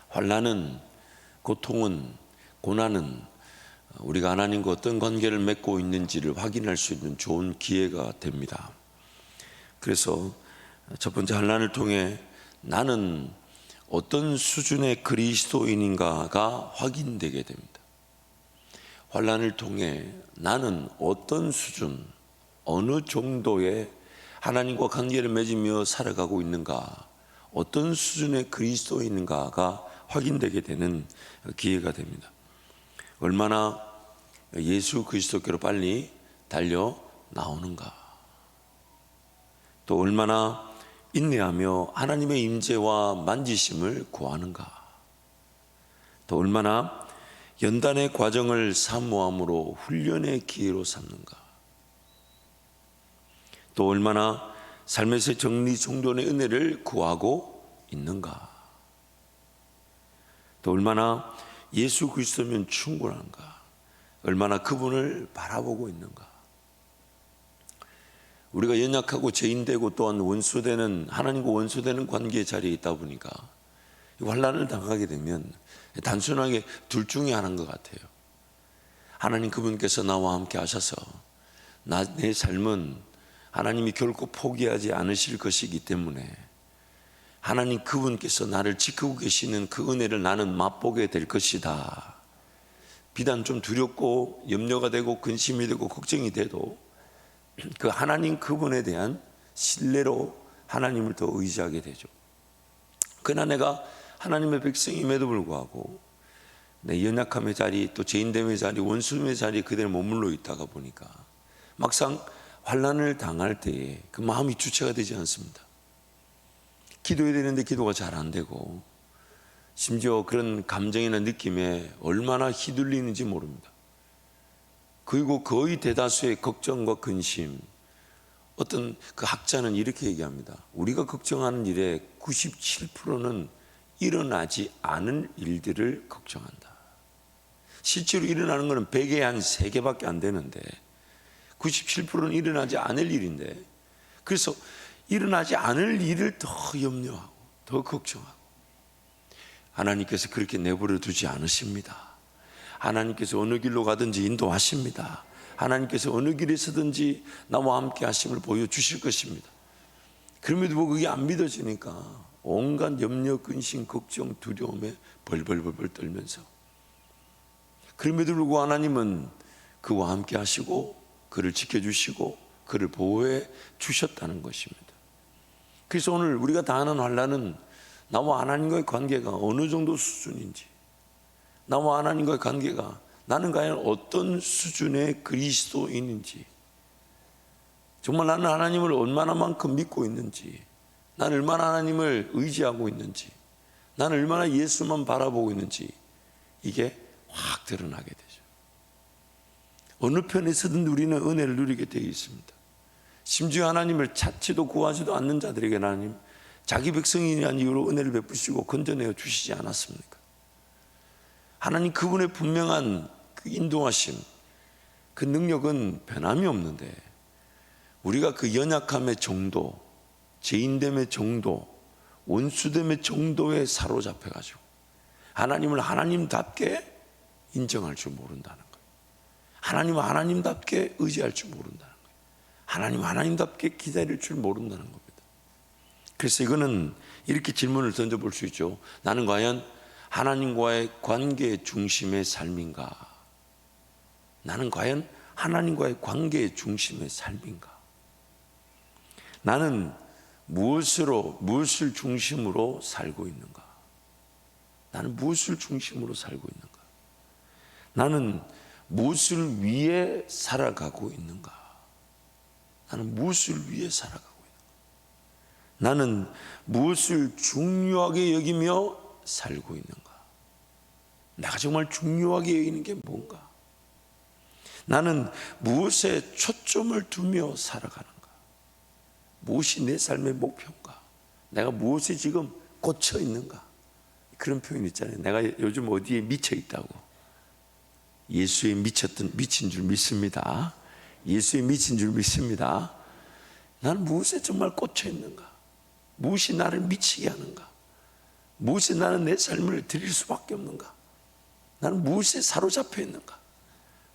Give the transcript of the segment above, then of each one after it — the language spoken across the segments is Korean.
환난은, 고통은, 고난은 우리가 하나님과 어떤 관계를 맺고 있는지를 확인할 수 있는 좋은 기회가 됩니다. 그래서 첫 번째, 환난을 통해 나는 어떤 수준의 그리스도인인가가 확인되게 됩니다. 환난을 통해 나는 어떤 수준, 어느 정도의 하나님과 관계를 맺으며 살아가고 있는가, 어떤 수준의 그리스도인인가가 확인되게 되는 기회가 됩니다. 얼마나 예수 그리스도께로 빨리 달려 나오는가, 또 얼마나 인내하며 하나님의 임재와 만지심을 구하는가, 또 얼마나 연단의 과정을 사모함으로 훈련의 기회로 삼는가, 또 얼마나 삶에서 정리정돈의 은혜를 구하고 있는가, 또 얼마나 예수 그리스도면 충분한가, 얼마나 그분을 바라보고 있는가. 우리가 연약하고 죄인되고 또한 원수되는, 하나님과 원수되는 관계 자리에 있다 보니까 환난을 당하게 되면 단순하게 둘 중에 하나인 것 같아요. 하나님 그분께서 나와 함께 하셔서 내 삶은 하나님이 결코 포기하지 않으실 것이기 때문에 하나님 그분께서 나를 지키고 계시는 그 은혜를 나는 맛보게 될 것이다. 비단 좀 두렵고 염려가 되고 근심이 되고 걱정이 돼도 그 하나님 그분에 대한 신뢰로 하나님을 더 의지하게 되죠. 그러나 내가 하나님의 백성임에도 불구하고 내 연약함의 자리, 또 죄인됨의 자리, 원수됨의 자리에 그대로 머물러 있다가 보니까 막상 환난을 당할 때에 그 마음이 주체가 되지 않습니다. 기도해야 되는데 기도가 잘 안 되고, 심지어 그런 감정이나 느낌에 얼마나 휘둘리는지 모릅니다. 그리고 거의 대다수의 걱정과 근심, 어떤 그 학자는 이렇게 얘기합니다. 우리가 걱정하는 일의 97%는 일어나지 않을 일들을 걱정한다. 실제로 일어나는 것은 100에 한 3개밖에 안 되는데 97%는 일어나지 않을 일인데, 그래서 일어나지 않을 일을 더 염려하고 더 걱정하고, 하나님께서 그렇게 내버려 두지 않으십니다. 하나님께서 어느 길로 가든지 인도하십니다. 하나님께서 어느 길에서든지 나와 함께 하심을 보여주실 것입니다. 그럼에도 불구하고 그게 안 믿어지니까 온갖 염려, 근심, 걱정, 두려움에 벌벌벌 떨면서, 그럼에도 불구하고 하나님은 그와 함께 하시고 그를 지켜주시고 그를 보호해 주셨다는 것입니다. 그래서 오늘 우리가 당하는 환난은 나와 하나님과의 관계가 어느 정도 수준인지, 나와 하나님과의 관계가 나는 과연 어떤 수준의 그리스도인인지, 정말 나는 하나님을 얼마나만큼 믿고 있는지, 나는 얼마나 하나님을 의지하고 있는지, 나는 얼마나 예수만 바라보고 있는지, 이게 확 드러나게 되죠. 어느 편에서든 우리는 은혜를 누리게 되어 있습니다. 심지어 하나님을 찾지도 구하지도 않는 자들에게 하나님 자기 백성이라는 이유로 은혜를 베푸시고 건져내어 주시지 않았습니까? 하나님 그분의 분명한 그 인도하심, 그 능력은 변함이 없는데, 우리가 그 연약함의 정도, 죄인됨의 정도, 원수됨의 정도에 사로잡혀가지고 하나님을 하나님답게 인정할 줄 모른다는 거예요. 하나님을 하나님답게 의지할 줄 모른다는 거예요. 하나님 하나님답게 기다릴 줄 모른다는 겁니다. 그래서 이거는 이렇게 질문을 던져볼 수 있죠. 나는 과연 하나님과의 관계 중심의 삶인가? 나는 과연 하나님과의 관계 중심의 삶인가? 나는 무엇을 중심으로 살고 있는가? 나는 무엇을 중심으로 살고 있는가? 나는 무엇을 위해 살아가고 있는가? 나는 무엇을 위해 살아가고 있는가? 나는 무엇을 중요하게 여기며 살고 있는가? 내가 정말 중요하게 여기는 게 뭔가? 나는 무엇에 초점을 두며 살아가는가? 무엇이 내 삶의 목표인가? 내가 무엇에 지금 꽂혀 있는가? 그런 표현 있잖아요. 내가 요즘 어디에 미쳐 있다고. 예수에 미친 줄 믿습니다. 예수에 미친 줄 믿습니다. 나는 무엇에 정말 꽂혀 있는가? 무엇이 나를 미치게 하는가? 무엇에 나는 내 삶을 드릴 수밖에 없는가? 나는 무엇에 사로잡혀 있는가?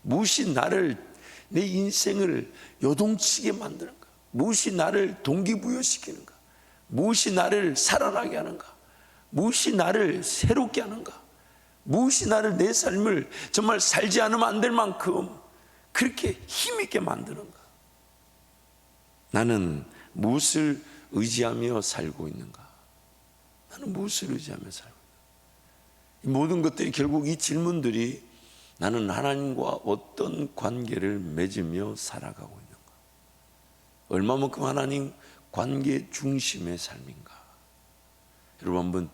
무엇이 나를, 내 인생을 요동치게 만드는가? 무엇이 나를 동기부여시키는가? 무엇이 나를 살아나게 하는가? 무엇이 나를 새롭게 하는가? 무엇이 나를, 내 삶을 정말 살지 않으면 안 될 만큼 그렇게 힘있게 만드는가? 나는 무엇을 의지하며 살고 있는가? 나는 무엇을 의지하며 살고 있는가? 이 모든 것들이 결국 이 질문들이 나는 하나님과 어떤 관계를 맺으며 살아가고 있는가? 얼마만큼 하나님 관계 중심의 삶인가? 여러분 한번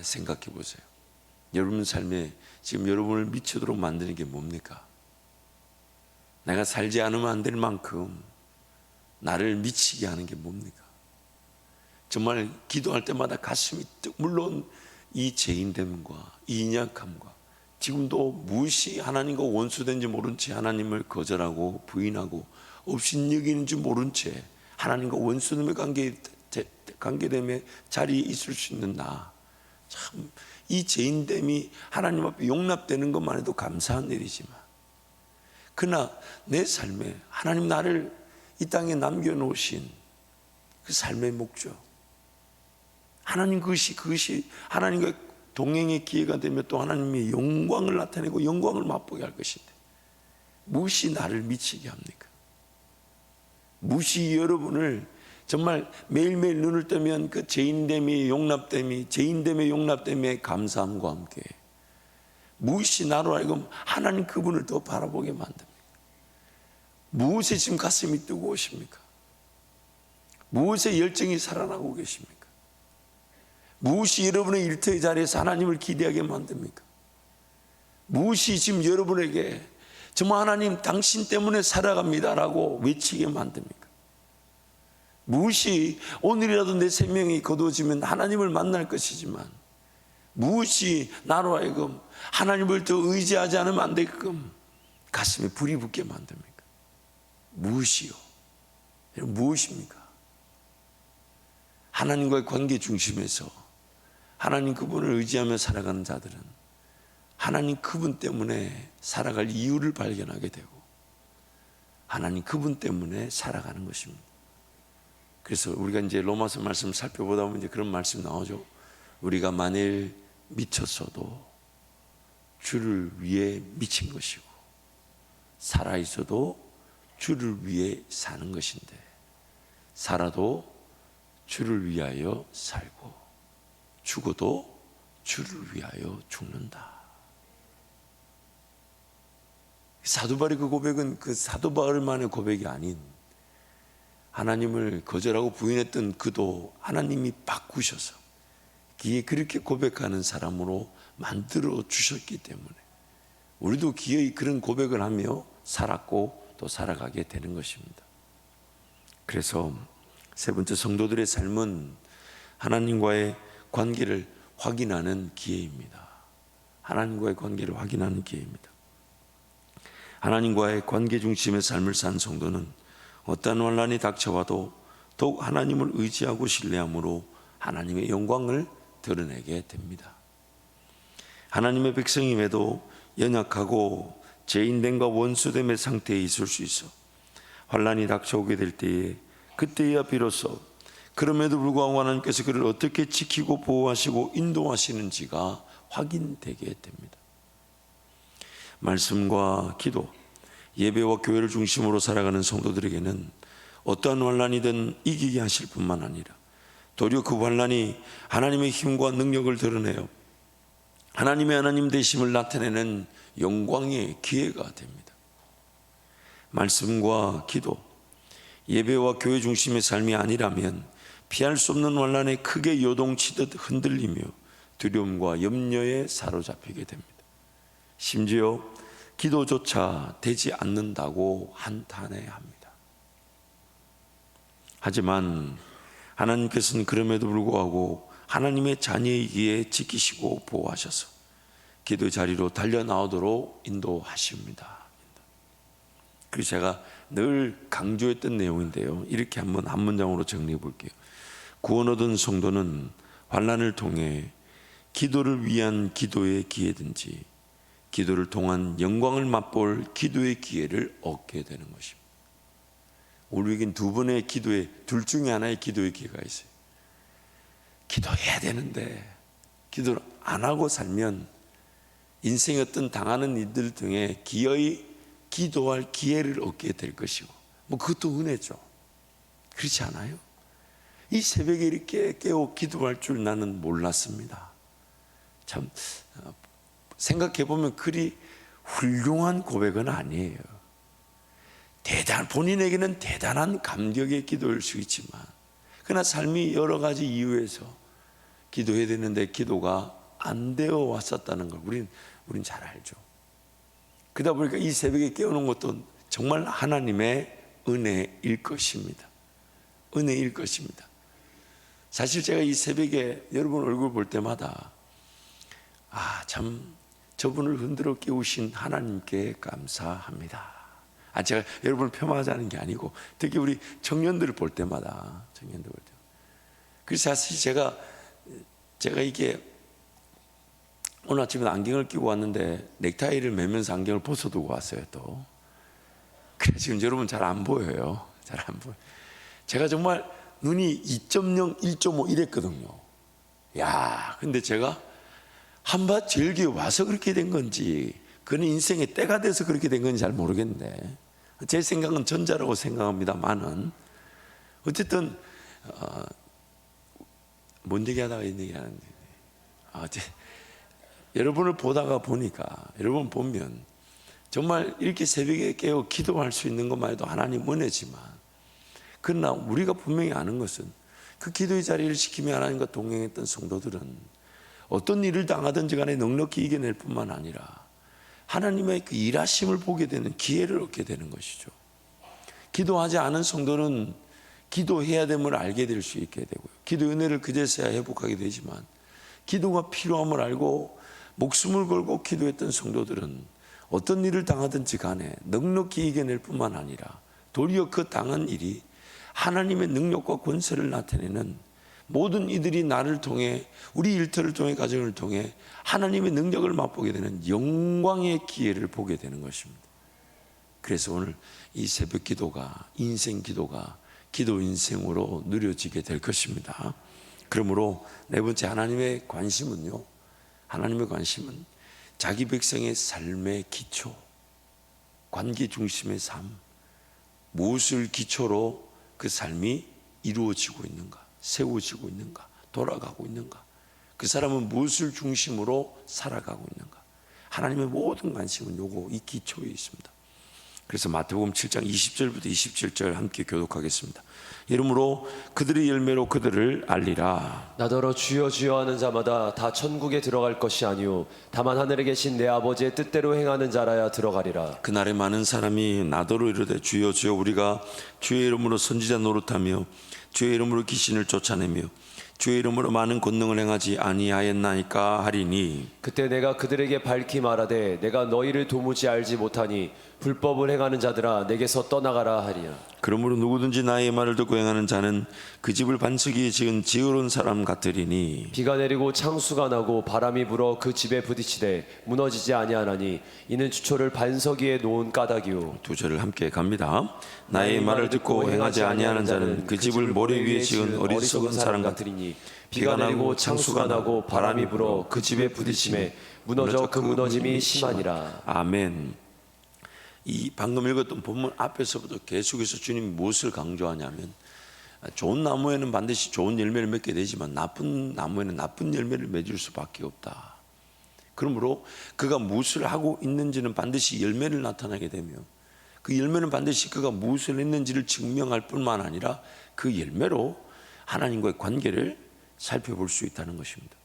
생각해 보세요. 여러분 삶에 지금 여러분을 미치도록 만드는 게 뭡니까? 내가 살지 않으면 안 될 만큼 나를 미치게 하는 게 뭡니까? 정말 기도할 때마다 가슴이 뜨, 물론 이 죄인됨과 이 인약함과 지금도 무엇이 하나님과 원수된지 모른 채 하나님을 거절하고 부인하고 업신여기는지 모른 채 하나님과 원수됨의 관계됨의 자리에 있을 수 있는 나, 참 이 죄인됨이 하나님 앞에 용납되는 것만 해도 감사한 일이지만, 그러나 내 삶에 하나님 나를 이 땅에 남겨놓으신 그 삶의 목적, 하나님 그것이 하나님과 동행의 기회가 되면 또 하나님의 영광을 나타내고 영광을 맛보게 할 것인데, 무엇이 나를 미치게 합니까? 무엇이 여러분을 정말 매일매일 눈을 뜨면 그 죄인됨이 용납됨이, 죄인됨의 용납됨의 감사함과 함께 무엇이 나로 하여금 하나님 그분을 더 바라보게 만듭니까? 무엇에 지금 가슴이 뜨거우십니까? 무엇에 열정이 살아나고 계십니까? 무엇이 여러분의 일터의 자리에서 하나님을 기대하게 만듭니까? 무엇이 지금 여러분에게 정말 하나님 당신 때문에 살아갑니다라고 외치게 만듭니까? 무엇이 오늘이라도 내 생명이 거두어지면 하나님을 만날 것이지만 무엇이 나로 하여금 하나님을 더 의지하지 않으면 안 되게끔 가슴에 불이 붙게 만듭니까? 무엇이요? 무엇입니까? 하나님과의 관계 중심에서 하나님 그분을 의지하며 살아가는 자들은 하나님 그분 때문에 살아갈 이유를 발견하게 되고 하나님 그분 때문에 살아가는 것입니다. 그래서 우리가 이제 로마서 말씀을 살펴보다 보면 이제 그런 말씀이 나오죠. 우리가 만일 미쳤어도 주를 위해 미친 것이고 살아있어도 주를 위해 사는 것인데 살아도 주를 위하여 살고 죽어도 주를 위하여 죽는다. 사도 바울의 그 고백은 그 사도 바울만의 고백이 아닌 하나님을 거절하고 부인했던 그도 하나님이 바꾸셔서 기에 그렇게 고백하는 사람으로 만들어 주셨기 때문에 우리도 기어이 그런 고백을 하며 살았고 또 살아가게 되는 것입니다. 그래서 세 번째, 성도들의 삶은 하나님과의 관계를 확인하는 기회입니다. 하나님과의 관계를 확인하는 기회입니다. 하나님과의 관계 중심의 삶을 산 성도는 어떠한 환난이 닥쳐와도 더욱 하나님을 의지하고 신뢰함으로 하나님의 영광을 드러내게 됩니다. 하나님의 백성임에도 연약하고 죄인됨과 원수됨의 상태에 있을 수 있어 환난이 닥쳐오게 될 때에 그때야 비로소 그럼에도 불구하고 하나님께서 그를 어떻게 지키고 보호하시고 인도하시는지가 확인되게 됩니다. 말씀과 기도, 예배와 교회를 중심으로 살아가는 성도들에게는 어떠한 환난이든 이기게 하실 뿐만 아니라 도리어 그 환난이 하나님의 힘과 능력을 드러내어 하나님의 하나님 되심을 나타내는 영광의 기회가 됩니다. 말씀과 기도, 예배와 교회 중심의 삶이 아니라면 피할 수 없는 환난에 크게 요동치듯 흔들리며 두려움과 염려에 사로잡히게 됩니다. 심지어 기도조차 되지 않는다고 한탄해야 합니다. 하지만 하나님께서는 그럼에도 불구하고 하나님의 자녀이기에 지키시고 보호하셔서 기도 자리로 달려나오도록 인도하십니다. 그래서 제가 늘 강조했던 내용인데요, 이렇게 한번 한 문장으로 정리해 볼게요. 구원 얻은 성도는 환난을 통해 기도를 위한 기도의 기회든지 기도를 통한 영광을 맛볼 기도의 기회를 얻게 되는 것입니다. 우리에겐 두 번의 기도의 둘 중에 하나의 기도의 기회가 있어요. 기도해야 되는데 기도를 안 하고 살면 인생의 어떤 당하는 일들 등에 기어이 기도할 기회를 얻게 될 것이고, 뭐 그것도 은혜죠. 그렇지 않아요? 이 새벽에 이렇게 깨어 기도할 줄 나는 몰랐습니다. 참 생각해 보면 그리 훌륭한 고백은 아니에요. 본인에게는 대단한 감격의 기도일 수 있지만, 그러나 삶이 여러 가지 이유에서 기도해야 되는데 기도가 안 되어 왔었다는 걸 우린 잘 알죠. 그러다 보니까 이 새벽에 깨우는 것도 정말 하나님의 은혜일 것입니다. 은혜일 것입니다. 사실 제가 이 새벽에 여러분 얼굴 볼 때마다 참 저분을 흔들어 깨우신 하나님께 감사합니다. 제가 여러분을 폄하하자는 게 아니고 특히 우리 청년들을 볼 때마다 그래서 사실 제가 이게 오늘 아침에 안경을 끼고 왔는데 넥타이를 매면서 안경을 벗어두고 왔어요. 또 그래서 지금 여러분 잘 안 보여요. 잘 안 보여. 제가 정말 눈이 2.0, 1.5 이랬거든요. 근데 제가 한밭 절기에 와서 그렇게 된 건지 그는 인생의 때가 돼서 그렇게 된 건지 잘 모르겠는데 제 생각은 전자라고 생각합니다만은 어쨌든 뭔 얘기하다가 이 얘기하는데 여러분을 보다가 보니까 여러분 보면 정말 이렇게 새벽에 깨어 기도할 수 있는 것만 해도 하나님 은혜지만, 그러나 우리가 분명히 아는 것은 그 기도의 자리를 지키며 하나님과 동행했던 성도들은 어떤 일을 당하든지 간에 넉넉히 이겨낼 뿐만 아니라 하나님의 그 일하심을 보게 되는 기회를 얻게 되는 것이죠. 기도하지 않은 성도는 기도해야 됨을 알게 될 수 있게 되고요, 기도 은혜를 그제서야 회복하게 되지만, 기도가 필요함을 알고 목숨을 걸고 기도했던 성도들은 어떤 일을 당하든지 간에 넉넉히 이겨낼 뿐만 아니라 도리어 그 당한 일이 하나님의 능력과 권세를 나타내는, 모든 이들이 나를 통해 우리 일터를 통해 가정을 통해 하나님의 능력을 맛보게 되는 영광의 기회를 보게 되는 것입니다. 그래서 오늘 이 새벽 기도가 인생 기도가 기도 인생으로 누려지게 될 것입니다. 그러므로 네 번째 하나님의 관심은요, 하나님의 관심은 자기 백성의 삶의 기초, 관계 중심의 삶, 무엇을 기초로 그 삶이 이루어지고 있는가, 세워지고 있는가, 돌아가고 있는가, 그 사람은 무엇을 중심으로 살아가고 있는가. 하나님의 모든 관심은 이 기초에 있습니다. 그래서 마태복음 7장 20절부터 27절 함께 교독하겠습니다. 이러므로 그들의 열매로 그들을 알리라. 나더러 주여 주여 하는 자마다 다 천국에 들어갈 것이 아니요 다만 하늘에 계신 내 아버지의 뜻대로 행하는 자라야 들어가리라. 그날에 많은 사람이 나더러 이르되 주여 주여 우리가 주의 이름으로 선지자 노릇하며 주의 이름으로 귀신을 쫓아내며 주의 이름으로 많은 권능을 행하지 아니하였나이까 하리니, 그때 내가 그들에게 밝히 말하되 내가 너희를 도무지 알지 못하니 불법을 행하는 자들아 내게서 떠나가라 하리라. 그러므로 누구든지 나의 말을 듣고 행하는 자는 그 집을 반석이에 지은 지혜로운 사람 같으리니, 비가 내리고 창수가 나고 바람이 불어 그 집에 부딪히되 무너지지 아니하나니 이는 주초를 반석 위에 놓은 까닭이요. 두 절을 함께 갑니다. 나의 말을 듣고 행하지 아니하는 자는 그 집을 모래 위에 지은 어리석은 사람 같으리니, 비가 내리고 창수가 나고 바람이 불어 그 집에 부딪힘에 무너져 그 무너짐이 심하니라. 아멘. 이 방금 읽었던 본문 앞에서부터 계속해서 주님이 무엇을 강조하냐면, 좋은 나무에는 반드시 좋은 열매를 맺게 되지만 나쁜 나무에는 나쁜 열매를 맺을 수밖에 없다. 그러므로 그가 무엇을 하고 있는지는 반드시 열매를 나타나게 되며, 그 열매는 반드시 그가 무엇을 했는지를 증명할 뿐만 아니라 그 열매로 하나님과의 관계를 살펴볼 수 있다는 것입니다.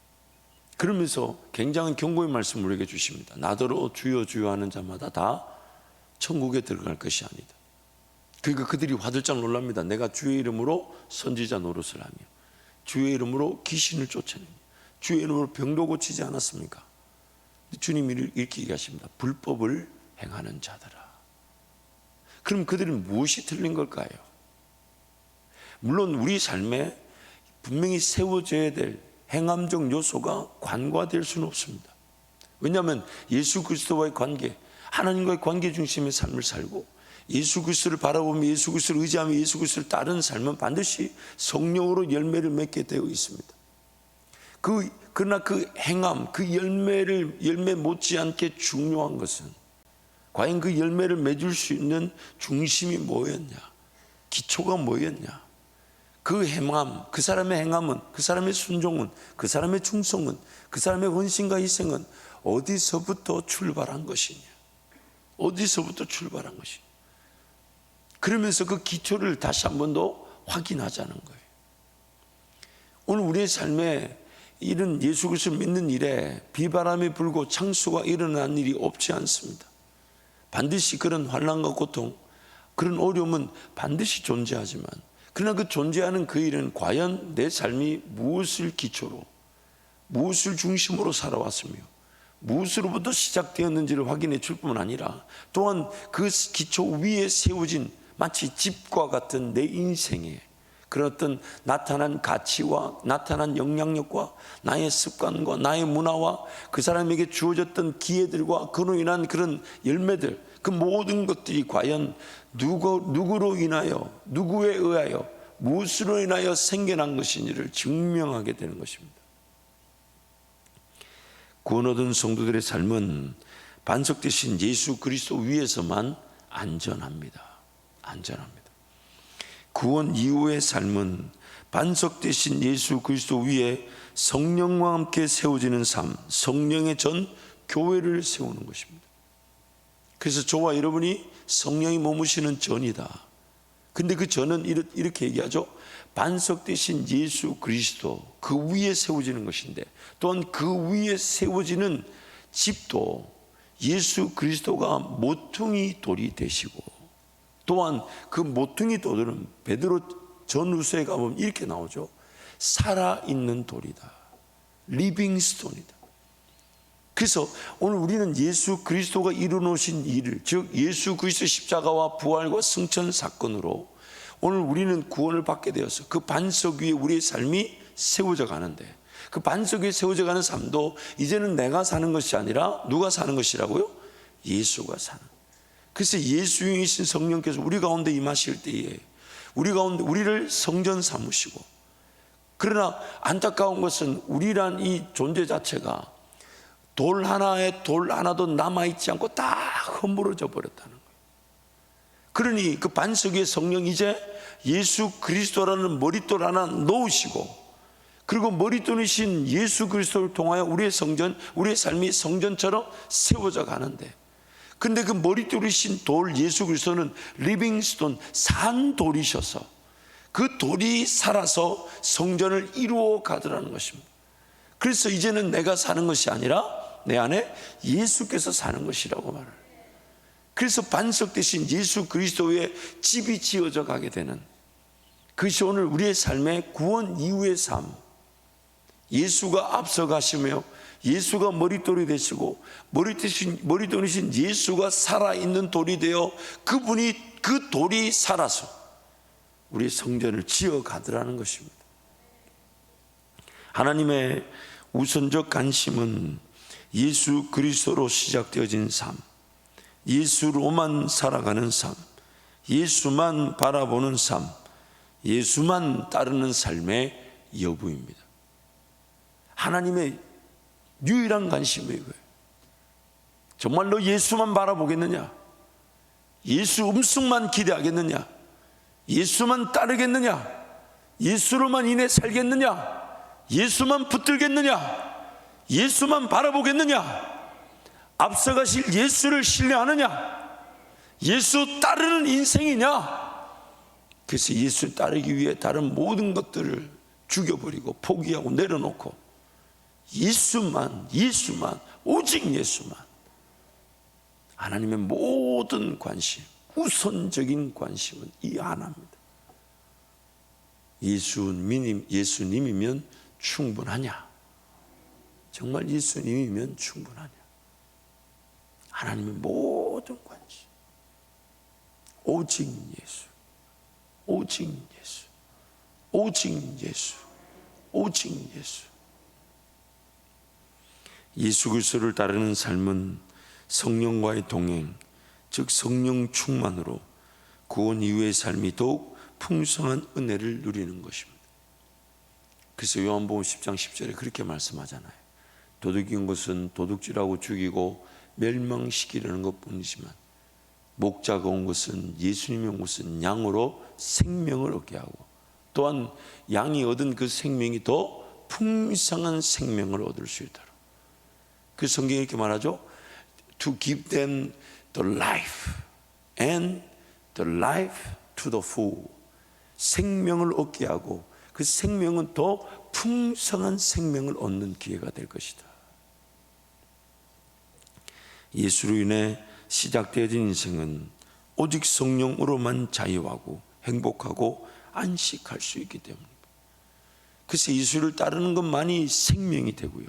그러면서 굉장한 경고의 말씀을 우리에게 주십니다. 나더러 주여 주여 하는 자마다 다 천국에 들어갈 것이 아니다. 그러니까 그들이 화들짝 놀랍니다. 내가 주의 이름으로 선지자 노릇을 하며 주의 이름으로 귀신을 쫓아내며 주의 이름으로 병도 고치지 않았습니까? 주님이 이렇게 얘기하십니다. 불법을 행하는 자들아. 그럼 그들은 무엇이 틀린 걸까요? 물론 우리 삶에 분명히 세워져야 될 행함적 요소가 관과될 수는 없습니다. 왜냐하면 예수 그리스도와의 관계, 하나님과의 관계 중심의 삶을 살고 예수 그리스도를 바라보며 예수 그리스도를 의지하며 예수 그리스도를 따르는 삶은 반드시 성령으로 열매를 맺게 되어 있습니다. 그러나 그 행함, 그 열매 못지않게 중요한 것은 과연 그 열매를 맺을 수 있는 중심이 뭐였냐, 기초가 뭐였냐. 그 행함, 그 사람의 행함은, 그 사람의 순종은, 그 사람의 충성은, 그 사람의 헌신과 희생은 어디서부터 출발한 것이냐, 어디서부터 출발한 것이냐. 그러면서 그 기초를 다시 한 번 더 확인하자는 거예요. 오늘 우리의 삶에 이런 예수 그리스도를 믿는 일에 비바람이 불고 창수가 일어난 일이 없지 않습니다. 반드시 그런 환난과 고통, 그런 어려움은 반드시 존재하지만, 그러나 그 존재하는 그 일은 과연 내 삶이 무엇을 기초로, 무엇을 중심으로 살아왔으며 무엇으로부터 시작되었는지를 확인해 줄 뿐만 아니라 또한 그 기초 위에 세워진 마치 집과 같은 내 인생에 그런 어떤 나타난 가치와 나타난 영향력과 나의 습관과 나의 문화와 그 사람에게 주어졌던 기회들과 그로 인한 그런 열매들, 그 모든 것들이 과연 누구로 인하여, 누구에 의하여, 무엇으로 인하여 생겨난 것인지를 증명하게 되는 것입니다. 구원 얻은 성도들의 삶은 반석되신 예수 그리스도 위에서만 안전합니다. 안전합니다. 구원 이후의 삶은 반석되신 예수 그리스도 위에 성령과 함께 세워지는 삶, 성령의 전 교회를 세우는 것입니다. 그래서 저와 여러분이 성령이 머무시는 전이다. 근데 그 전은 이렇게 얘기하죠. 반석되신 예수 그리스도 그 위에 세워지는 것인데, 또한 그 위에 세워지는 집도 예수 그리스도가 모퉁이 돌이 되시고, 또한 그 모퉁이 돌은 베드로 전후서에 가보면 이렇게 나오죠. 살아있는 돌이다. 리빙 스톤이다. 그래서 오늘 우리는 예수 그리스도가 이루어놓으신 일을, 즉 예수 그리스도의 십자가와 부활과 승천 사건으로 오늘 우리는 구원을 받게 되어서 그 반석 위에 우리의 삶이 세워져 가는데, 그 반석 위에 세워져 가는 삶도 이제는 내가 사는 것이 아니라 누가 사는 것이라고요? 예수가 사는. 그래서 예수이신 성령께서 우리 가운데 임하실 때에 우리 가운데 우리를 성전 삼으시고, 그러나 안타까운 것은 우리란 이 존재 자체가 돌 하나도 남아있지 않고 다 허물어져 버렸다는 거예요. 그러니 그 반석 위에 성령 이제 예수 그리스도라는 머릿돌 하나 놓으시고, 그리고 머릿돌이신 예수 그리스도를 통하여 우리의 성전, 우리의 삶이 성전처럼 세워져 가는데, 근데 그 머릿돌이신 돌 예수 그리스도는 리빙스톤, 산 돌이셔서 그 돌이 살아서 성전을 이루어 가더라는 것입니다. 그래서 이제는 내가 사는 것이 아니라 내 안에 예수께서 사는 것이라고 말해요. 그래서 반석 대신 예수 그리스도의 집이 지어져 가게 되는, 그것이 오늘 우리의 삶의 구원 이후의 삶. 예수가 앞서가시며 예수가 머릿돌이 되시고 머릿돌이신 예수가 살아있는 돌이 되어 그 돌이 살아서 우리 성전을 지어가더라는 것입니다. 하나님의 우선적 관심은 예수 그리스도로 시작되어진 삶, 예수로만 살아가는 삶, 예수만 바라보는 삶, 예수만 따르는 삶의 여부입니다. 하나님의 유일한 관심이 이거예요. 정말로 예수만 바라보겠느냐? 예수 음성만 기대하겠느냐? 예수만 따르겠느냐? 예수로만 인해 살겠느냐? 예수만 붙들겠느냐? 예수만 바라보겠느냐? 앞서가실 예수를 신뢰하느냐? 예수 따르는 인생이냐? 그래서 예수 따르기 위해 다른 모든 것들을 죽여버리고 포기하고 내려놓고 예수만, 오직 예수만. 하나님의 모든 관심, 우선적인 관심은 이 하나입니다. 예수님이면 충분하냐? 정말 예수님이면 충분하냐? 하나님의 모든 관심, 오직 예수, 오직 예수, 오직 예수, 오직 예수. 예수 그리스도를 따르는 삶은 성령과의 동행, 즉 성령 충만으로 구원 이후의 삶이 더욱 풍성한 은혜를 누리는 것입니다. 그래서 요한복음 10장 10절에 그렇게 말씀하잖아요. 도둑인 것은 도둑질하고 죽이고 멸망시키려는 것뿐이지만 목자가 온 것은, 예수님이 온 것은 양으로 생명을 얻게 하고 또한 양이 얻은 그 생명이 더 풍성한 생명을 얻을 수 있도록. 그 성경이 이렇게 말하죠. To give them the life and the life to the full. 생명을 얻게 하고 그 생명은 더 풍성한 생명을 얻는 기회가 될 것이다. 예수로 인해 시작되어진 인생은 오직 성령으로만 자유하고 행복하고 안식할 수 있기 때문입니다. 그래서 예수를 따르는 것만이 생명이 되고요,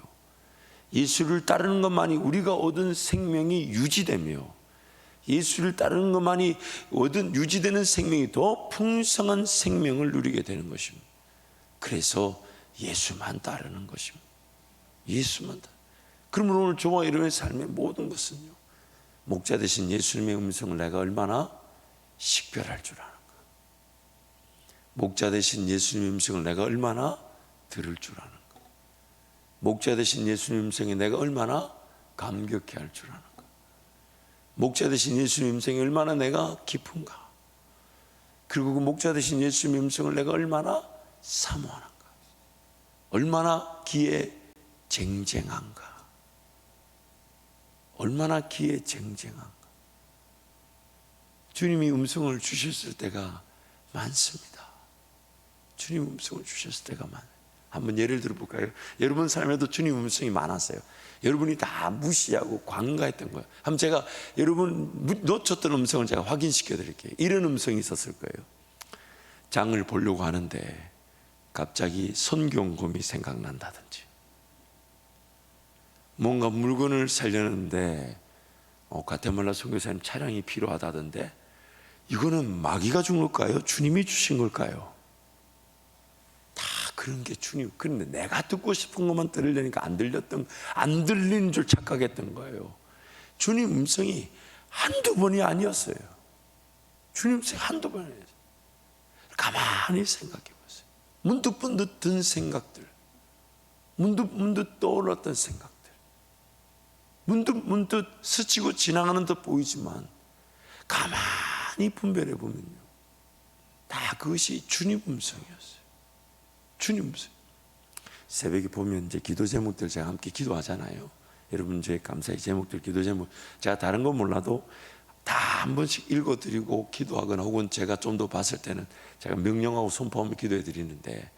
예수를 따르는 것만이 우리가 얻은 생명이 유지되며, 예수를 따르는 것만이 얻은 유지되는 생명이 더 풍성한 생명을 누리게 되는 것입니다. 그래서 예수만 따르는 것입니다. 예수만 따르는. 그러면 오늘 저와 여러분의 삶의 모든 것은요, 목자 되신 예수님의 음성을 내가 얼마나 식별할 줄 아는가, 목자 되신 예수님의 음성을 내가 얼마나 들을 줄 아는가, 목자 되신 예수님의 음성에 내가 얼마나 감격해 할 줄 아는가, 목자 되신 예수님의 음성이 얼마나 내가 깊은가, 그리고 그 목자 되신 예수님의 음성을 내가 얼마나 사모하는가, 얼마나 귀에 쟁쟁한가, 얼마나 귀에 쟁쟁한가. 주님이 음성을 주셨을 때가 많습니다. 주님 음성을 주셨을 때가 많아요. 한번 예를 들어 볼까요? 여러분 삶에도 주님 음성이 많았어요. 여러분이 다 무시하고 관가했던 거예요. 한번 제가 여러분 놓쳤던 음성을 제가 확인시켜 드릴게요. 이런 음성이 있었을 거예요. 장을 보려고 하는데 갑자기 선경금이 생각난다든지, 뭔가 물건을 살려는데 과테말라 선교사님 차량이 필요하다던데 이거는 마귀가 준 걸까요? 주님이 주신 걸까요? 다 그런 게 주님. 그런데 내가 듣고 싶은 것만 들으려니까 안 들리는 줄 착각했던 거예요. 주님 음성이 한두 번이 아니었어요. 주님 음성이 한두 번이 아니었어요. 가만히 생각해 보세요. 문득 든 생각들, 문득 떠올랐던 생각들, 문득 스치고 지나가는 듯 보이지만 가만히 분별해 보면요, 다 그것이 주님 음성이었어요. 주님 음성. 새벽에 보면 이제 기도 제목들 제가 함께 기도하잖아요. 여러분 저의 감사의 제목들, 기도 제목 제가 다른 건 몰라도 다 한 번씩 읽어드리고 기도하거나 혹은 제가 좀 더 봤을 때는 제가 명령하고 선포하며 기도해 드리는데,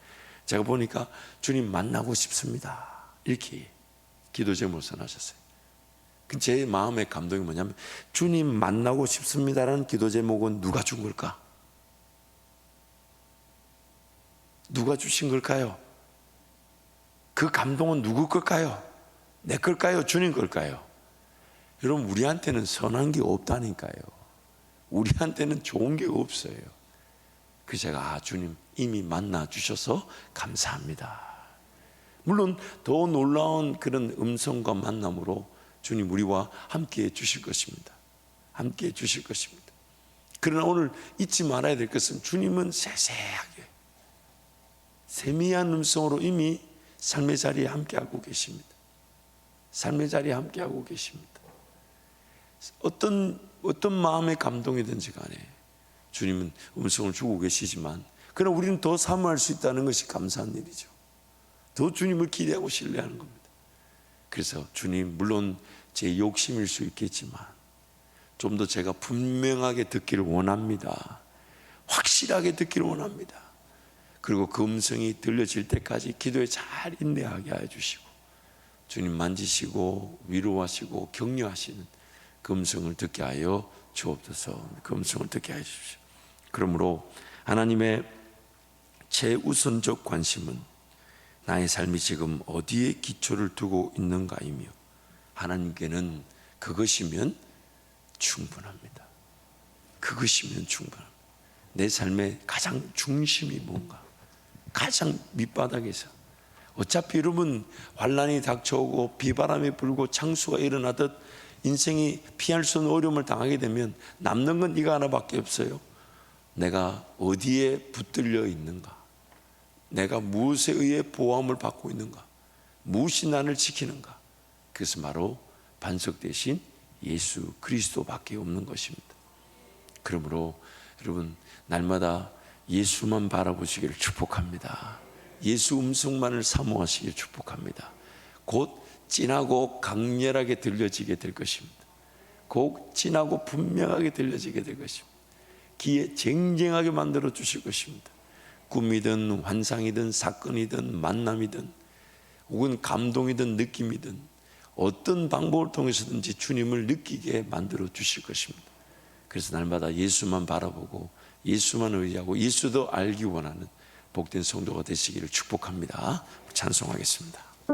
제가 보니까 주님 만나고 싶습니다 이렇게 기도 제목을 써놨었어요. 제 마음의 감동이 뭐냐면, 주님 만나고 싶습니다라는 기도 제목은 누가 준 걸까? 누가 주신 걸까요? 그 감동은 누구 걸까요? 내 걸까요? 주님 걸까요? 여러분, 우리한테는 선한 게 없다니까요. 우리한테는 좋은 게 없어요. 그래서 제가 주님 이미 만나 주셔서 감사합니다. 물론 더 놀라운 그런 음성과 만남으로 주님 우리와 함께 해 주실 것입니다. 함께 해 주실 것입니다. 그러나 오늘 잊지 말아야 될 것은, 주님은 세세하게 세미한 음성으로 이미 삶의 자리에 함께하고 계십니다. 삶의 자리에 함께하고 계십니다. 어떤 마음의 감동이든지 간에 주님은 음성을 주고 계시지만, 그러나 우리는 더 사모할 수 있다는 것이 감사한 일이죠. 더 주님을 기대하고 신뢰하는 겁니다. 그래서 주님, 물론 제 욕심일 수 있겠지만 좀 더 제가 분명하게 듣기를 원합니다. 확실하게 듣기를 원합니다. 그리고 그 음성이 들려질 때까지 기도에 잘 인내하게 하여 주시고, 주님 만지시고 위로하시고 격려하시는 그 음성을 듣게 하여 주옵소서. 그 음성을 듣게 하여 주십시오. 그러므로 하나님의 최우선적 관심은 나의 삶이 지금 어디에 기초를 두고 있는가이며, 하나님께는 그것이면 충분합니다. 그것이면 충분합니다. 내 삶의 가장 중심이 뭔가, 가장 밑바닥에서 어차피 여러분 환난이 닥쳐오고 비바람이 불고 창수가 일어나듯 인생이 피할 수 없는 어려움을 당하게 되면 남는 건 이거 하나밖에 없어요. 내가 어디에 붙들려 있는가? 내가 무엇에 의해 보호함을 받고 있는가? 무엇이 나를 지키는가? 그것은 바로 반석 대신 예수 그리스도밖에 없는 것입니다. 그러므로 여러분 날마다 예수만 바라보시기를 축복합니다. 예수 음성만을 사모하시기를 축복합니다. 곧 진하고 강렬하게 들려지게 될 것입니다. 곧 진하고 분명하게 들려지게 될 것입니다. 귀에 쟁쟁하게 만들어 주실 것입니다. 꿈이든 환상이든 사건이든 만남이든 혹은 감동이든 느낌이든 어떤 방법을 통해서든지 주님을 느끼게 만들어 주실 것입니다. 그래서 날마다 예수만 바라보고 예수만 의지하고 예수도 알기 원하는 복된 성도가 되시기를 축복합니다. 찬송하겠습니다.